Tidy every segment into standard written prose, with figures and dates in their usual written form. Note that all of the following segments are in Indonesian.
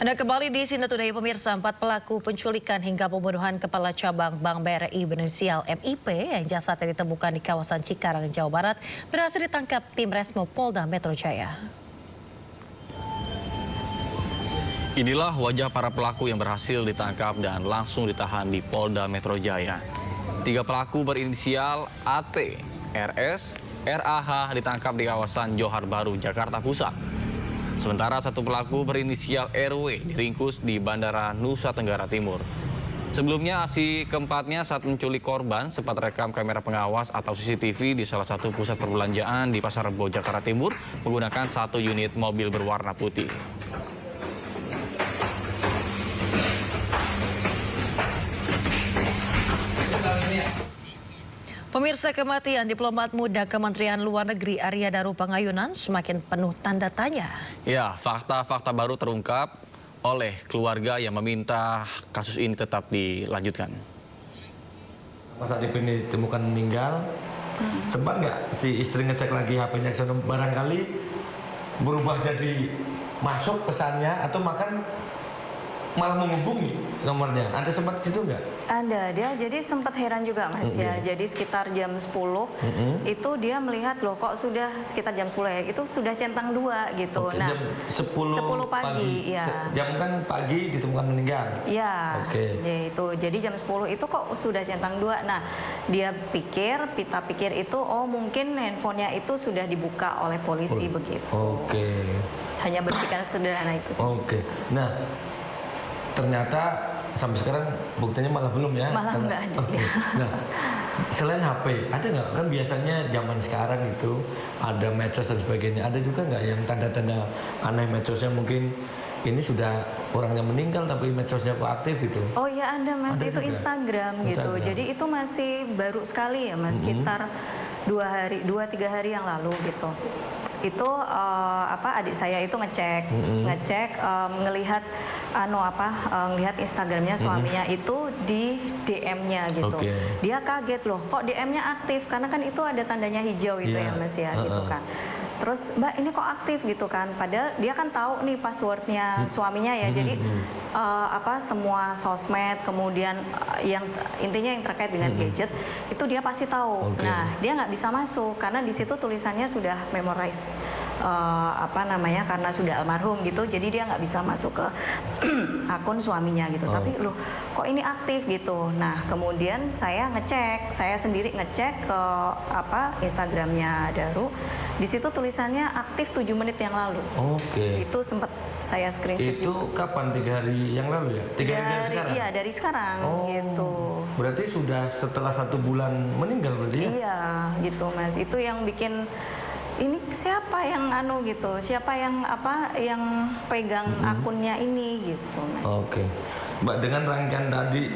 Anda kembali di Sina Today pemirsa. 4 pelaku penculikan hingga pembunuhan Kepala Cabang Bank BRI berinisial MIP yang jasadnya ditemukan di kawasan Cikarang, Jawa Barat berhasil ditangkap tim Resmo Polda Metro Jaya. Inilah wajah para pelaku yang berhasil ditangkap dan langsung ditahan di Polda Metro Jaya. 3 pelaku berinisial AT, RS, RAH ditangkap di kawasan Johar Baru, Jakarta Pusat. Sementara 1 pelaku berinisial RW diringkus di Bandara Nusa Tenggara Timur. Sebelumnya aksi keempatnya saat menculik korban sempat rekam kamera pengawas atau CCTV di salah satu pusat perbelanjaan di Pasar Rebo, Jakarta Timur menggunakan 1 unit mobil berwarna putih. Pemirsa, kematian diplomat muda Kementerian Luar Negeri Arya Daru Pangayunan semakin penuh tanda tanya. Ya, fakta-fakta baru terungkap oleh keluarga yang meminta kasus ini tetap dilanjutkan. Pas Adip ini ditemukan meninggal, sempat nggak si istri ngecek lagi HP-nya barangkali berubah jadi masuk pesannya atau makan malah menghubungi nomornya. Ada sempat situ nggak? Ada, dia jadi sempat heran juga Mas ya. Jadi sekitar jam 10 itu dia melihat loh kok sudah sekitar jam 10 ya, itu sudah centang 2 gitu. Oke, nah, jam 10 pagi ya. Jam kan pagi ditemukan meninggal. Ya, Oke. Itu. Jadi jam 10 itu kok sudah centang 2. Nah, dia Pita pikir itu oh mungkin handphonenya itu sudah dibuka oleh polisi begitu. Oke. Hanya berpikir sederhana itu sih. Oke. Nah, ternyata sampai sekarang buktinya malah belum ya? Malah nggak ada. Okay. Nah, selain HP, ada nggak? Kan biasanya zaman sekarang itu ada medsos dan sebagainya. Ada juga nggak yang tanda-tanda aneh medsosnya mungkin ini sudah orangnya meninggal tapi medsosnya kok aktif gitu? Oh iya ada Mas, ada itu juga? Instagram gitu. Jadi itu masih baru sekali ya Mas, sekitar 2-3 hari yang lalu gitu. Itu adik saya itu ngecek ngelihat ngelihat Instagramnya suaminya itu di DM-nya gitu. Dia kaget loh kok DM-nya aktif karena kan itu ada tandanya hijau itu ya Mas ya gitu kan. Terus Mbak ini kok aktif gitu kan, padahal dia kan tahu nih passwordnya suaminya ya. Jadi semua sosmed kemudian yang intinya yang terkait dengan gadget itu dia pasti tahu. Nah dia nggak bisa masuk karena di situ tulisannya sudah memorize karena sudah almarhum gitu. Jadi dia nggak bisa masuk ke akun suaminya gitu. Tapi loh kok ini aktif gitu. Nah kemudian saya sendiri ngecek ke Instagramnya Daru. Di situ tulisannya aktif 7 menit yang lalu. Itu sempat saya screenshot. Itu juga. Kapan 3 hari yang lalu ya? 3 hari dari sekarang? Iya dari sekarang gitu. Berarti sudah setelah 1 bulan meninggal berarti ya? Iya gitu Mas. Itu yang bikin ini siapa yang gitu, siapa yang yang pegang akunnya ini gitu Mas. Mbak, dengan rangkaian tadi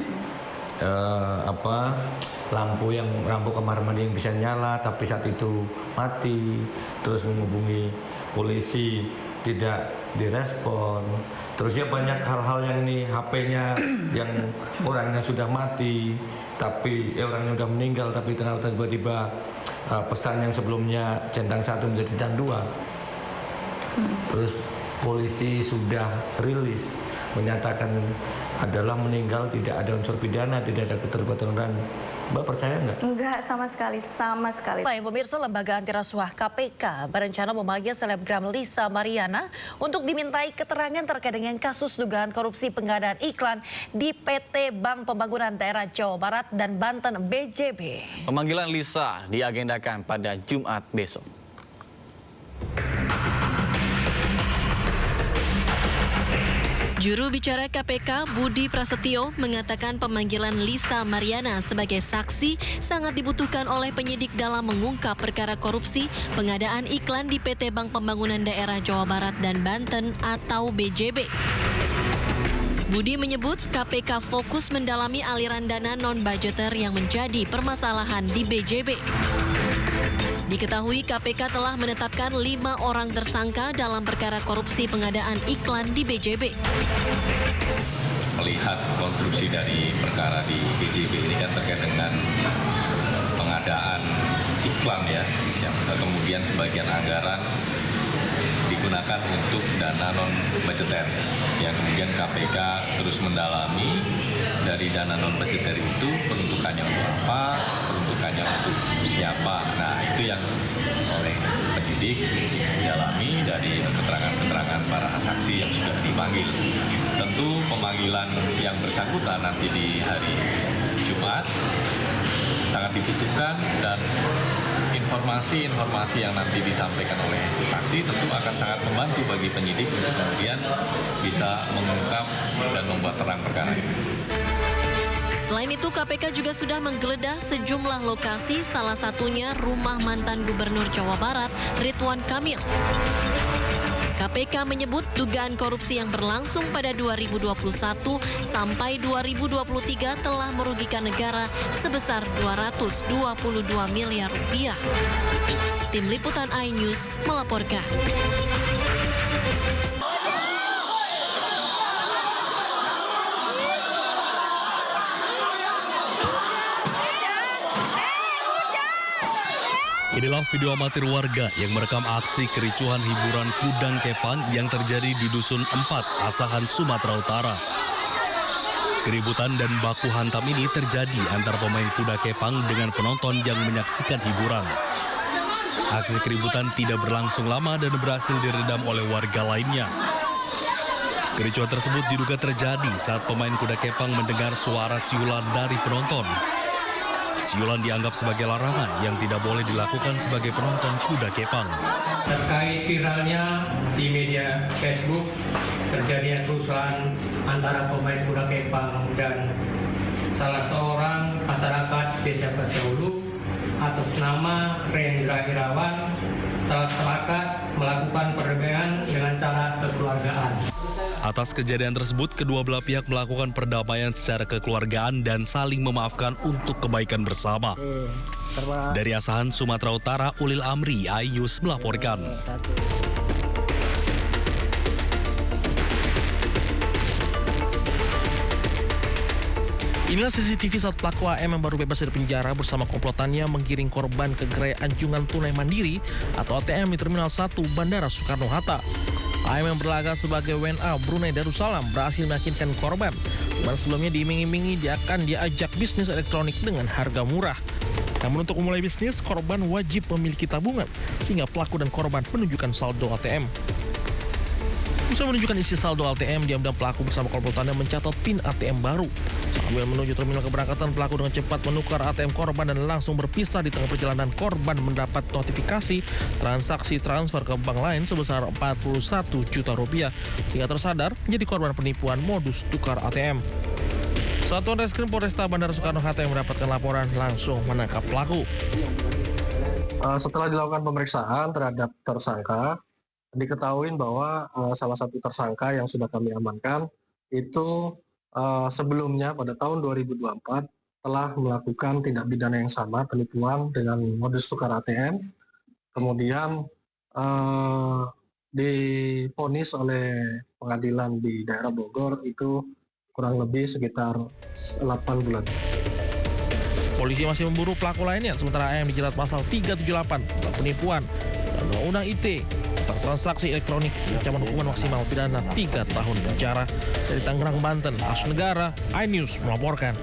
lampu kamar mandi yang bisa nyala tapi saat itu mati, terus menghubungi polisi tidak direspon, terus ya banyak hal-hal yang ini HP-nya yang orangnya sudah mati tapi orangnya sudah meninggal tapi ternyata tiba-tiba pesan yang sebelumnya centang 1 menjadi centang 2. Terus polisi sudah rilis menyatakan adalah meninggal, tidak ada unsur pidana, tidak ada keterlibatan. Mbak percaya nggak? Enggak, sama sekali. Pemirsa, Lembaga Antirasuah KPK berencana memanggil selebgram Lisa Mariana untuk dimintai keterangan terkait dengan kasus dugaan korupsi pengadaan iklan di PT Bank Pembangunan Daerah Jawa Barat dan Banten BJB. Pemanggilan Lisa diagendakan pada Jumat besok. Juru bicara KPK Budi Prasetyo mengatakan pemanggilan Lisa Mariana sebagai saksi sangat dibutuhkan oleh penyidik dalam mengungkap perkara korupsi pengadaan iklan di PT Bank Pembangunan Daerah Jawa Barat dan Banten atau BJB. Budi menyebut KPK fokus mendalami aliran dana non-budgeter yang menjadi permasalahan di BJB. Diketahui KPK telah menetapkan 5 orang tersangka dalam perkara korupsi pengadaan iklan di BJB. Melihat konstruksi dari perkara di BJB ini kan terkait dengan pengadaan iklan ya, yang kemudian sebagian anggaran digunakan digunakan untuk dana non budgeter. Yang kemudian KPK terus mendalami dari dana non budgeter itu peruntukannya untuk apa, peruntukannya untuk siapa. Nah, itu yang oleh penyidik didalami dari keterangan-keterangan para saksi yang sudah dipanggil. Tentu pemanggilan yang bersangkutan nanti di hari Jumat sangat dibutuhkan, dan informasi-informasi yang nanti disampaikan oleh saksi tentu akan sangat membantu bagi penyidik untuk kemudian bisa mengungkap dan membuat terang perkara ini. Selain itu, KPK juga sudah menggeledah sejumlah lokasi, salah satunya rumah mantan Gubernur Jawa Barat, Ridwan Kamil. KPK menyebut dugaan korupsi yang berlangsung pada 2021 sampai 2023 telah merugikan negara sebesar 222 miliar rupiah. Tim Liputan iNews melaporkan. Inilah video amatir warga yang merekam aksi kericuhan hiburan Kudang Kepang yang terjadi di Dusun 4, Asahan, Sumatera Utara. Keributan dan baku hantam ini terjadi antara pemain kuda kepang dengan penonton yang menyaksikan hiburan. Aksi keributan tidak berlangsung lama dan berhasil diredam oleh warga lainnya. Kericuhan tersebut diduga terjadi saat pemain kuda kepang mendengar suara siulan dari penonton. Siulan dianggap sebagai larangan yang tidak boleh dilakukan sebagai penonton kuda kepang. Terkait viralnya di media Facebook terjadinya kerusuhan antara pemain kuda kepang dan salah seorang masyarakat Desa Pasyaulu atas nama Rendra Irawan telah sepakat melakukan perdamaian dengan cara kekeluargaan. Atas kejadian tersebut, kedua belah pihak melakukan perdamaian secara kekeluargaan dan saling memaafkan untuk kebaikan bersama. Dari Asahan, Sumatera Utara, Ulil Amri, iNews melaporkan. Inilah CCTV saat pelaku AM yang baru bebas dari penjara bersama komplotannya menggiring korban ke gerai anjungan tunai mandiri atau ATM di Terminal 1 Bandara Soekarno-Hatta. AM yang berlaga sebagai WNA Brunei Darussalam berhasil meyakinkan korban, dimana sebelumnya diiming-imingi dia akan diajak bisnis elektronik dengan harga murah. Namun untuk memulai bisnis, korban wajib memiliki tabungan, sehingga pelaku dan korban menunjukkan saldo ATM. Usai menunjukkan isi saldo ATM, diam-diam pelaku bersama komplotannya mencatat PIN ATM baru. Sambil menuju terminal keberangkatan, pelaku dengan cepat menukar ATM korban dan langsung berpisah. Di tengah perjalanan, korban mendapat notifikasi transaksi transfer ke bank lain sebesar 41 juta rupiah, sehingga tersadar menjadi korban penipuan modus tukar ATM. Satuan Reskrim Polresta Bandara Soekarno-Hatta yang mendapatkan laporan langsung menangkap pelaku. Setelah dilakukan pemeriksaan terhadap tersangka, diketahui bahwa salah satu tersangka yang sudah kami amankan itu sebelumnya pada tahun 2024 telah melakukan tindak pidana yang sama, penipuan dengan modus tukar ATM. Kemudian divonis oleh pengadilan di daerah Bogor itu kurang lebih sekitar 8 bulan. Polisi masih memburu pelaku lainnya, sementara AM dijerat pasal 378 tentang penipuan dan Undang-Undang ITE tentang transaksi elektronik, ancaman hukuman maksimal pidana 3 tahun penjara. Dari Tangerang, Banten, As Negara, iNews melaporkan.